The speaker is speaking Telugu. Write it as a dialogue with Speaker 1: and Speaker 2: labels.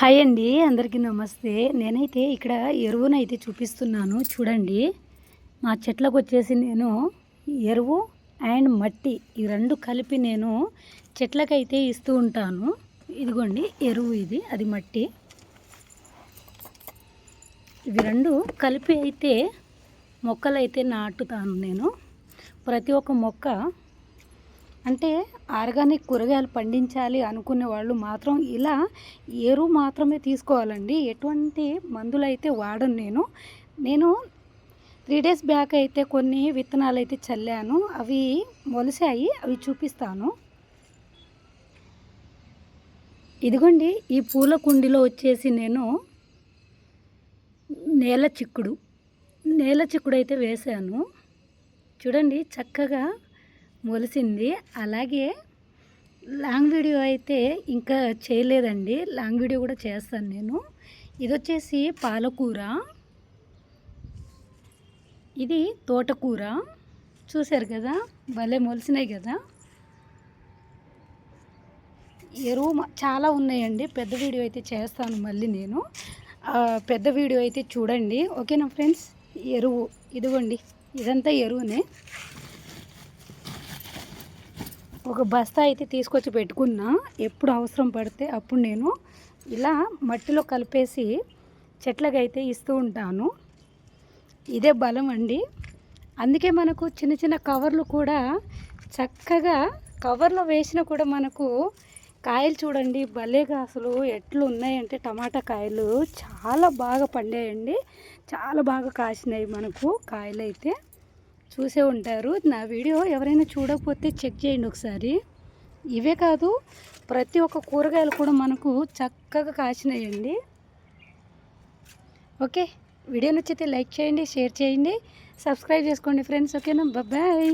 Speaker 1: హాయ్ అండి, అందరికీ నమస్తే. నేనైతే ఇక్కడ ఎరువునైతే చూపిస్తున్నాను చూడండి. మా చెట్లకు వచ్చేసి నేను ఎరువు అండ్ మట్టి ఈ రెండు కలిపి నేను చెట్లకైతే ఇస్తూ ఉంటాను. ఇదిగోండి ఎరువు, ఇది అది మట్టి. ఇవి రెండు కలిపి అయితే మొక్కలైతే నాటుతాను నేను. ప్రతి ఒక్క మొక్క అంటే ఆర్గానిక్ కూరగాయలు పండించాలి అనుకునే వాళ్ళు మాత్రం ఇలా ఎరువు మాత్రమే తీసుకోవాలండి. ఎటువంటి మందులు అయితే వాడను నేను 3 డేస్ బ్యాక్ అయితే కొన్ని విత్తనాలు అయితే చల్లాను. అవి మొలిసాయి, అవి చూపిస్తాను. ఇదిగోండి ఈ పూల కుండీలో వచ్చేసి నేను నేల చిక్కుడు అయితే వేశాను. చూడండి చక్కగా మొలిసింది. అలాగే లాంగ్ వీడియో అయితే ఇంకా చేయలేదండి, లాంగ్ వీడియో కూడా చేస్తాను నేను. ఇది వచ్చేసి పాలకూర, ఇది తోటకూర. చూశారు కదా, భలే మొలిసినాయి కదా. ఎరువు చాలా ఉన్నాయండి, పెద్ద వీడియో అయితే చేస్తాను మళ్ళీ నేను. పెద్ద వీడియో అయితే చూడండి, ఓకేనా ఫ్రెండ్స్. ఎరువు ఇదిగోండి, ఇదంతా ఎరువునే. ఒక బస్తా అయితే తీసుకొచ్చి పెట్టుకున్నా, ఎప్పుడు అవసరం పడితే అప్పుడు నేను ఇలా మట్టిలో కలిపేసి చెట్లకైతే ఇస్తూ ఉంటాను. ఇదే బలం అండి. అందుకే మనకు చిన్న చిన్న కవర్లు కూడా చక్కగా కవర్లో వేసినా కూడా మనకు కాయలు చూడండి భలేగా అసలు ఎట్లు ఉన్నాయంటే టమాటా కాయలు చాలా బాగా పండాయండి, చాలా బాగా కాసినాయి మనకు కాయలు అయితే. చూసే ఉంటారు నా వీడియో, ఎవరైనా చూడకపోతే చెక్ చేయండి ఒకసారి. ఇవే కాదు, ప్రతి ఒక్క కూరగాయలు కూడా మనకు చక్కగా కాసినాయండి. ఓకే, వీడియో నచ్చితే లైక్ చేయండి, షేర్ చేయండి, సబ్స్క్రైబ్ చేసుకోండి ఫ్రెండ్స్. ఓకేనా, బాయ్.